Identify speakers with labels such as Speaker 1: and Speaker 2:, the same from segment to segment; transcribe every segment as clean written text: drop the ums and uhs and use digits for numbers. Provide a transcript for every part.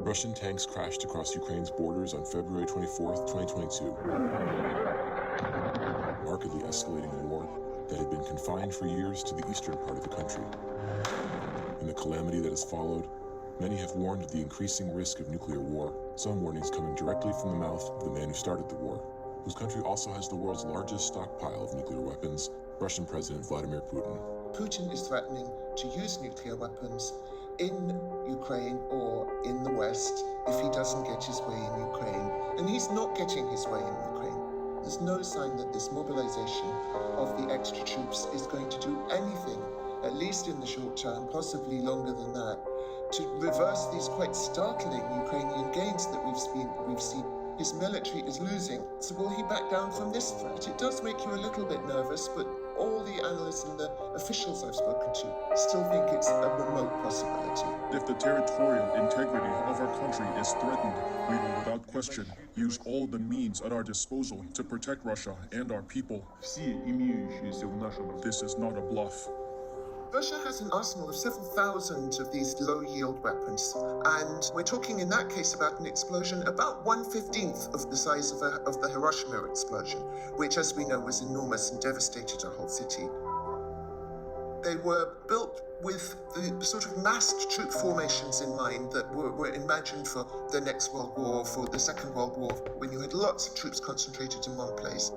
Speaker 1: Russian tanks crashed across Ukraine's borders on February 24th, 2022, markedly escalating a war that had been confined for years to the eastern part of the country. In the calamity that has followed, many have warned of the increasing risk of nuclear war, some warnings coming directly from the mouth of the man who started the war, whose country also has the world's largest stockpile of nuclear weapons, Russian President Vladimir Putin.
Speaker 2: Putin is threatening to use nuclear weapons in Ukraine or in the West if he doesn't get his way in Ukraine. And he's not getting his way in Ukraine. There's no sign that this mobilization of the extra troops is going to do anything, at least in the short term, possibly longer than that, to reverse these quite startling Ukrainian gains that we've seen. His military is losing. So will he back down from this threat? It does make you a little bit nervous, but all the analysts and the officials I've spoken to still think it's a remote possibility.
Speaker 3: If the territorial integrity of our country is threatened, we will without question use all the means at our disposal to protect Russia and our people. This is not a bluff.
Speaker 2: Russia has an arsenal of several thousand of these low-yield weapons, and we're talking in that case about an explosion about 1/15 of the size of the Hiroshima explosion, which, as we know, was enormous and devastated a whole city. They were built with the sort of massed troop formations in mind that were imagined for the next World War, for the Second World War, when you had lots of troops concentrated in one place.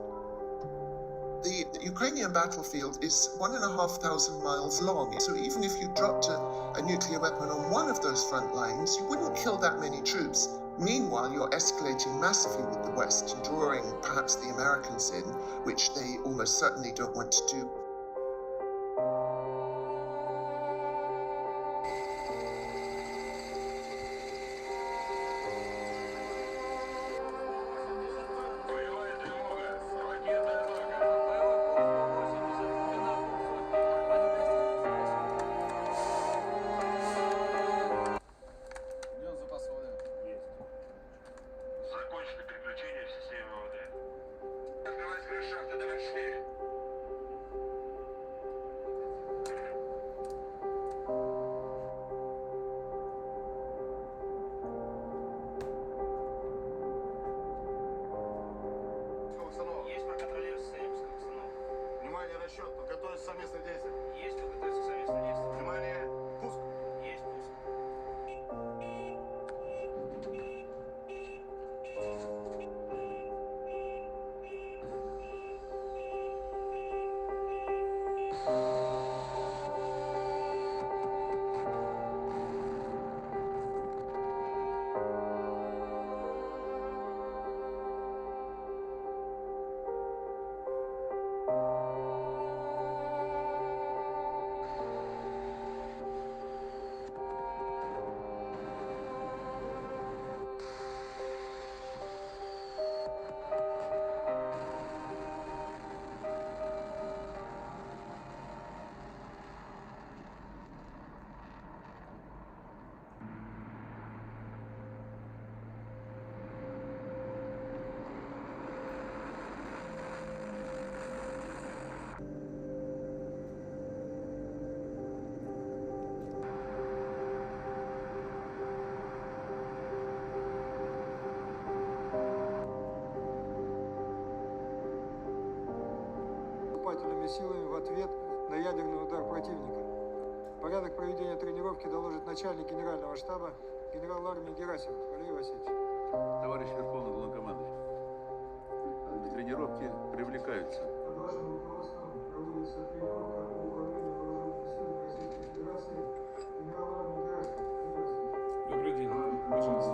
Speaker 2: The Ukrainian battlefield is 1,500 miles long, so even if you dropped a nuclear weapon on one of those front lines, you wouldn't kill that many troops. Meanwhile, you're escalating massively with the West, drawing perhaps the Americans in, which they almost certainly don't want to do.
Speaker 4: Совместное действие. Есть, готовится совместное действие. Внимание, пуск. Есть пуск.
Speaker 5: Силами в ответ на ядерный удар противника. Порядок проведения тренировки доложит начальник генерального штаба генерал армии Герасимов Валерий Васильевич.
Speaker 6: Товарищ Верховный Главнокомандующий, к тренировке привлекаются.
Speaker 5: Под вашим руководством проводится тренировка по управлению вооруженными силами Российской Федерации генерал армии Герасимов.
Speaker 7: Добрый день, пожалуйста.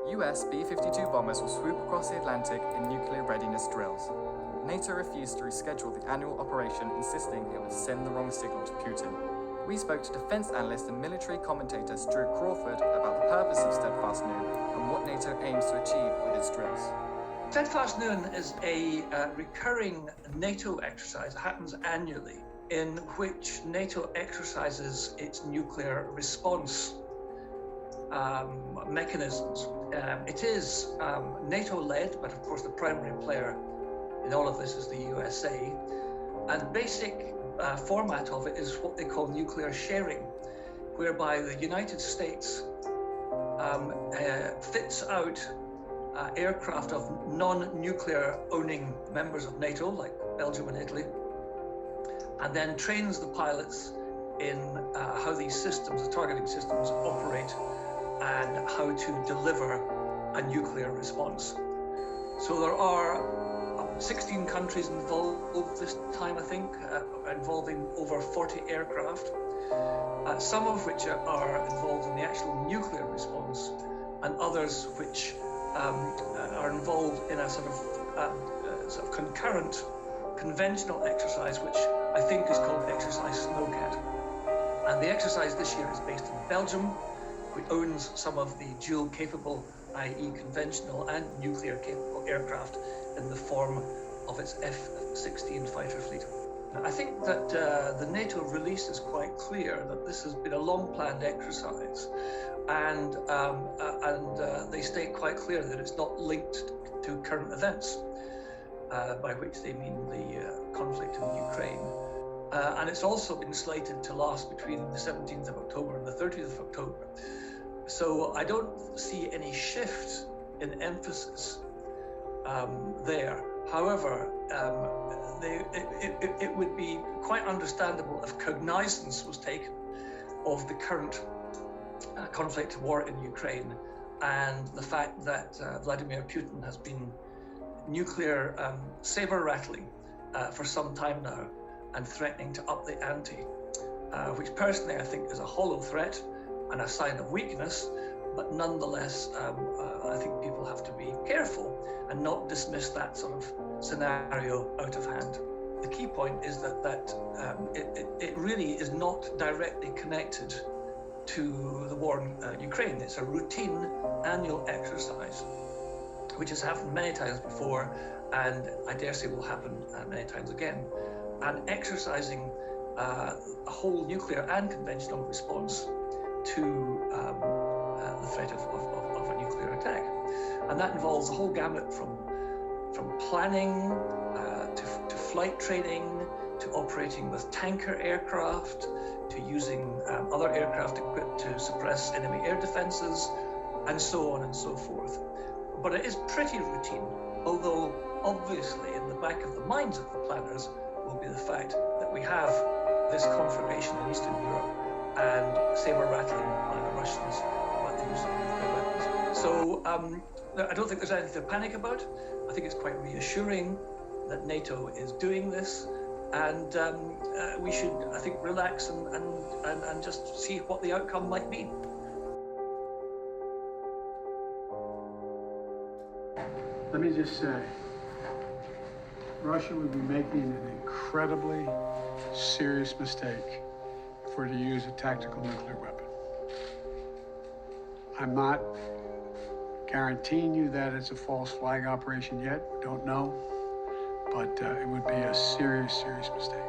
Speaker 8: US B-52 bombers will swoop across the Atlantic in nuclear readiness drills. NATO refused to reschedule the annual operation, insisting it would send the wrong signal to Putin. We spoke to defense analyst and military commentator Stuart Crawford about the purpose of Steadfast Noon and what NATO aims to achieve with its drills.
Speaker 9: Steadfast Noon is a recurring NATO exercise that happens annually, in which NATO exercises its nuclear response mechanisms. It is NATO-led, but of course the primary player in all of this is the USA. And basic format of it is what they call nuclear sharing, whereby the United States fits out aircraft of non-nuclear owning members of NATO, like Belgium and Italy, and then trains the pilots in how these systems, the targeting systems, operate and how to deliver a nuclear response. So there are 16 countries involved this time, I think, involving over 40 aircraft, some of which are involved in the actual nuclear response, and others which are involved in a sort of concurrent conventional exercise, which I think is called Exercise Snowcat. And the exercise this year is based in Belgium, which owns some of the dual capable, i.e. conventional and nuclear capable aircraft in the form of its F-16 fighter fleet. I think that the NATO release is quite clear that this has been a long-planned exercise, and they state quite clear that it's not linked to current events, by which they mean the conflict in Ukraine. And it's also been slated to last between the 17th of October and the 30th of October. So I don't see any shift in emphasis there. However, it would be quite understandable if cognizance was taken of the current conflict, war in Ukraine, and the fact that Vladimir Putin has been nuclear saber rattling for some time now and threatening to up the ante, which personally I think is a hollow threat and a sign of weakness, but nonetheless I think people have to be careful and not dismiss that sort of scenario out of hand. The key point is that it really is not directly connected to the war in Ukraine. It's a routine annual exercise, which has happened many times before, and I dare say will happen many times again. And exercising a whole nuclear and conventional response to the threat of a nuclear attack. And that involves a whole gamut from planning to flight training, to operating with tanker aircraft, to using other aircraft equipped to suppress enemy air defenses, and so on and so forth. But it is pretty routine, although obviously in the back of the minds of the planners will be the fact that we have this conflagration in Eastern Europe and saber rattling by the Russians about the use of nuclear weapons. So I don't think there's anything to panic about. I think it's quite reassuring that NATO is doing this, and we should, I think, relax and just see what the outcome might be.
Speaker 7: Let me just say, Russia would be making an incredibly serious mistake for it to use a tactical nuclear weapon. I'm not guaranteeing you that it's a false flag operation yet, don't know, but it would be a serious, serious mistake.